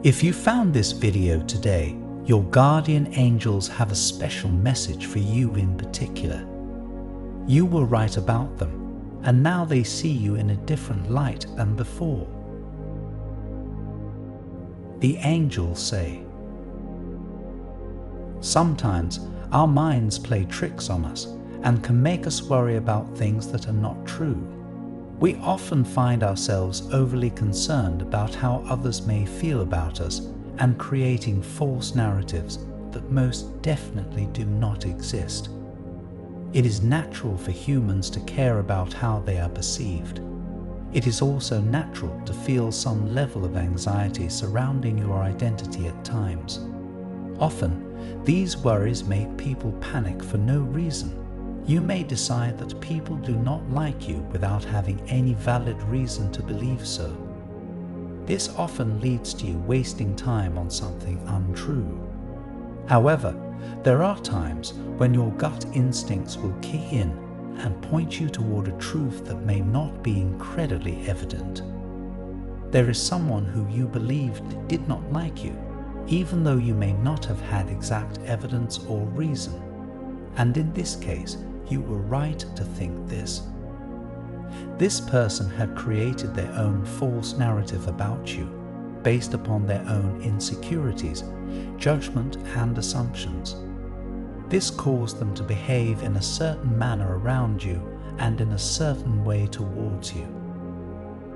If you found this video today, your guardian angels have a special message for you in particular. You were right about them, and now they see you in a different light than before. The angels say, sometimes our minds play tricks on us and can make us worry about things that are not true. We often find ourselves overly concerned about how others may feel about us and creating false narratives that most definitely do not exist. It is natural for humans to care about how they are perceived. It is also natural to feel some level of anxiety surrounding your identity at times. Often, these worries make people panic for no reason. You may decide that people do not like you without having any valid reason to believe so. This often leads to you wasting time on something untrue. However, there are times when your gut instincts will kick in and point you toward a truth that may not be incredibly evident. There is someone who you believed did not like you, even though you may not have had exact evidence or reason. And in this case, you were right to think this. This person had created their own false narrative about you, based upon their own insecurities, judgment, and assumptions. This caused them to behave in a certain manner around you and in a certain way towards you.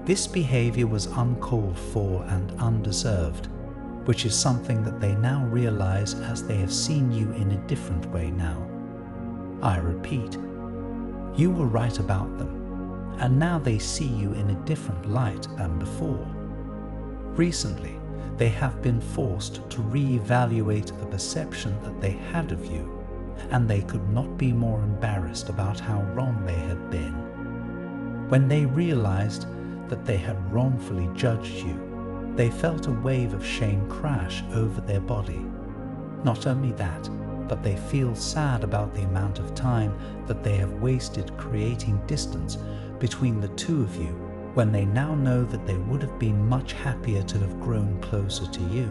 This behavior was uncalled for and undeserved, which is something that they now realize as they have seen you in a different way now. I repeat, you were right about them, and now they see you in a different light than before. Recently, they have been forced to re-evaluate the perception that they had of you, and they could not be more embarrassed about how wrong they had been. When they realized that they had wrongfully judged you, they felt a wave of shame crash over their body. Not only that, but they feel sad about the amount of time that they have wasted creating distance between the two of you when they now know that they would have been much happier to have grown closer to you.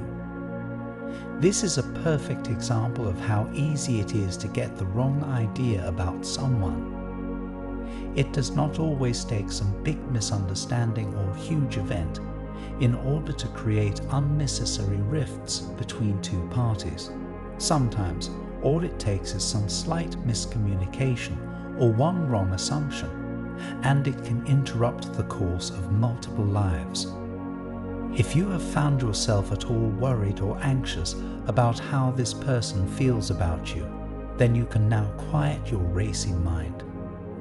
This is a perfect example of how easy it is to get the wrong idea about someone. It does not always take some big misunderstanding or huge event in order to create unnecessary rifts between two parties. Sometimes, all it takes is some slight miscommunication or one wrong assumption, and it can interrupt the course of multiple lives. If you have found yourself at all worried or anxious about how this person feels about you, then you can now quiet your racing mind.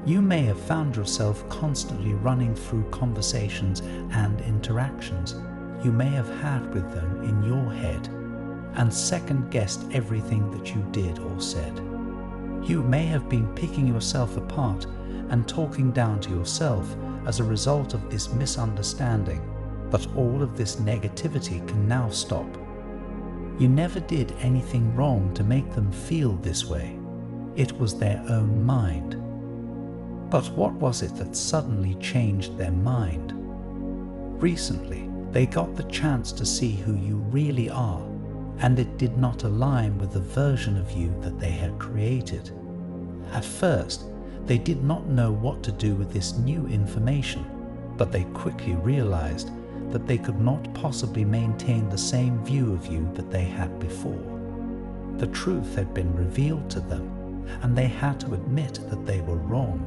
You may have found yourself constantly running through conversations and interactions you may have had with them in your head, and second-guessed everything that you did or said. You may have been picking yourself apart and talking down to yourself as a result of this misunderstanding, but all of this negativity can now stop. You never did anything wrong to make them feel this way. It was their own mind. But what was it that suddenly changed their mind? Recently, they got the chance to see who you really are, and it did not align with the version of you that they had created. At first, they did not know what to do with this new information, but they quickly realized that they could not possibly maintain the same view of you that they had before. The truth had been revealed to them, and they had to admit that they were wrong.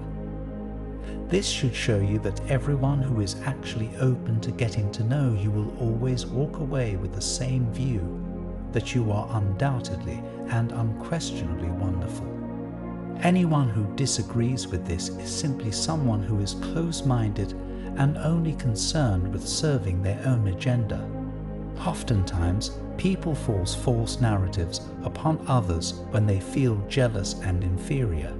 This should show you that everyone who is actually open to getting to know you will always walk away with the same view, that you are undoubtedly and unquestionably wonderful. Anyone who disagrees with this is simply someone who is close-minded and only concerned with serving their own agenda. Oftentimes, people force false narratives upon others when they feel jealous and inferior.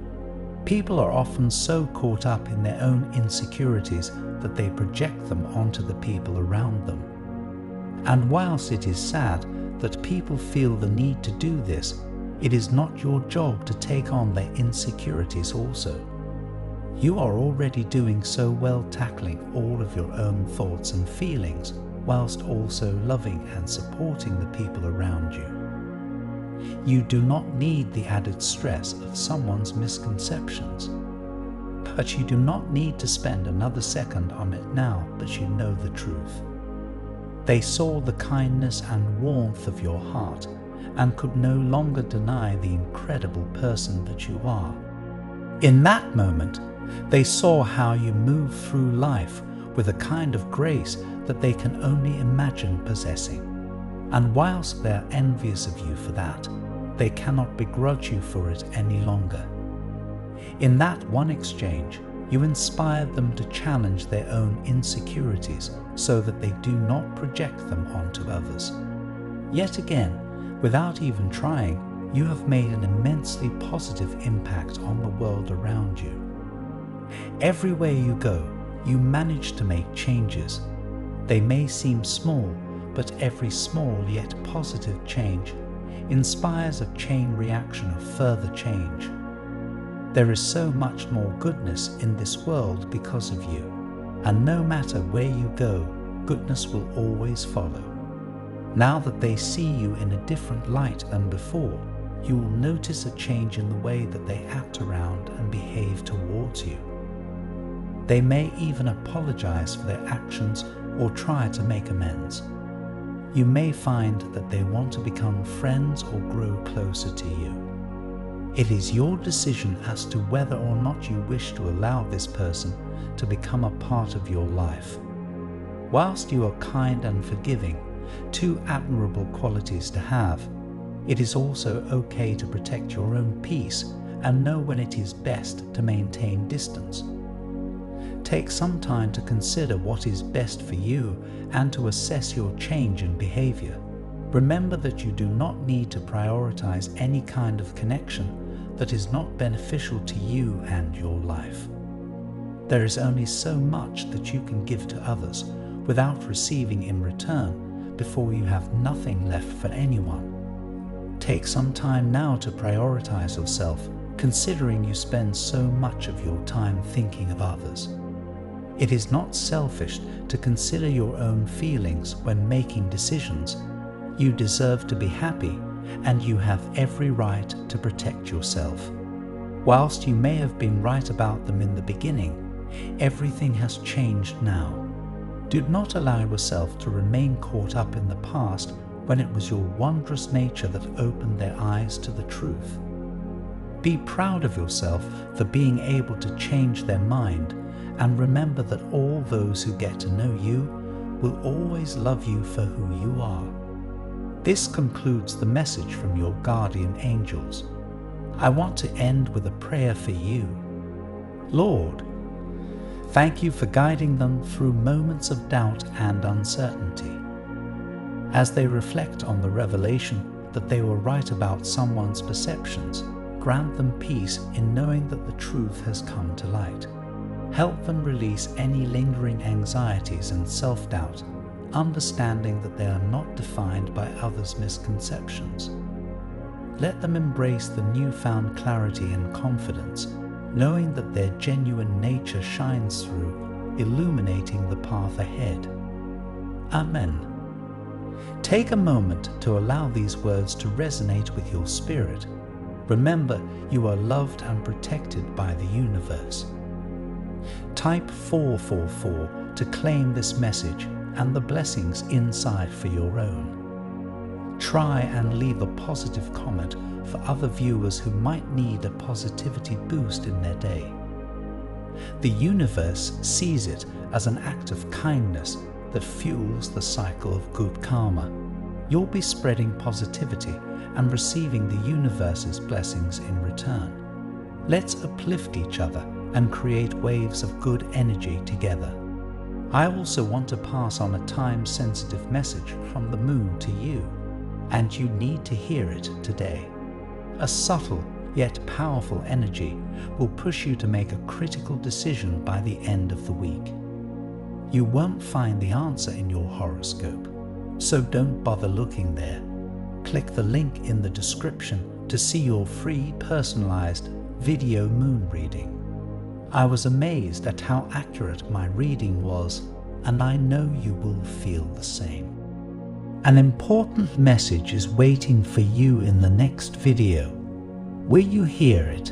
People are often so caught up in their own insecurities that they project them onto the people around them. And whilst it is sad that people feel the need to do this, it is not your job to take on their insecurities also. You are already doing so well tackling all of your own thoughts and feelings, whilst also loving and supporting the people around you. You do not need the added stress of someone's misconceptions, but you do not need to spend another second on it now that you know the truth. They saw the kindness and warmth of your heart and could no longer deny the incredible person that you are. In that moment, they saw how you move through life with a kind of grace that they can only imagine possessing. And whilst they are envious of you for that, they cannot begrudge you for it any longer. In that one exchange, you inspired them to challenge their own insecurities so that they do not project them onto others. Yet again, without even trying, you have made an immensely positive impact on the world around you. Everywhere you go, you manage to make changes. They may seem small, but every small yet positive change inspires a chain reaction of further change. There is so much more goodness in this world because of you, and no matter where you go, goodness will always follow. Now that they see you in a different light than before, you will notice a change in the way that they act around and behave towards you. They may even apologize for their actions or try to make amends. You may find that they want to become friends or grow closer to you. It is your decision as to whether or not you wish to allow this person to become a part of your life. Whilst you are kind and forgiving, two admirable qualities to have, it is also okay to protect your own peace and know when it is best to maintain distance. Take some time to consider what is best for you and to assess your change in behavior. Remember that you do not need to prioritize any kind of connection that is not beneficial to you and your life. There is only so much that you can give to others without receiving in return before you have nothing left for anyone. Take some time now to prioritize yourself, considering you spend so much of your time thinking of others. It is not selfish to consider your own feelings when making decisions. You deserve to be happy, and you have every right to protect yourself. Whilst you may have been right about them in the beginning, everything has changed now. Do not allow yourself to remain caught up in the past when it was your wondrous nature that opened their eyes to the truth. Be proud of yourself for being able to change their mind, and remember that all those who get to know you will always love you for who you are. This concludes the message from your guardian angels. I want to end with a prayer for you. Lord, thank you for guiding them through moments of doubt and uncertainty. As they reflect on the revelation that they were right about someone's perceptions, grant them peace in knowing that the truth has come to light. Help them release any lingering anxieties and self-doubt, understanding that they are not defined by others' misconceptions. Let them embrace the newfound clarity and confidence, knowing that their genuine nature shines through, illuminating the path ahead. Amen. Take a moment to allow these words to resonate with your spirit. Remember, you are loved and protected by the universe. Type 444 to claim this message and the blessings inside for your own. Try and leave a positive comment for other viewers who might need a positivity boost in their day. The universe sees it as an act of kindness that fuels the cycle of good karma. You'll be spreading positivity and receiving the universe's blessings in return. Let's uplift each other and create waves of good energy together. I also want to pass on a time-sensitive message from the moon to you, and you need to hear it today. A subtle yet powerful energy will push you to make a critical decision by the end of the week. You won't find the answer in your horoscope, so don't bother looking there. Click the link in the description to see your free personalized video moon reading. I was amazed at how accurate my reading was, and I know you will feel the same. An important message is waiting for you in the next video. Will you hear it?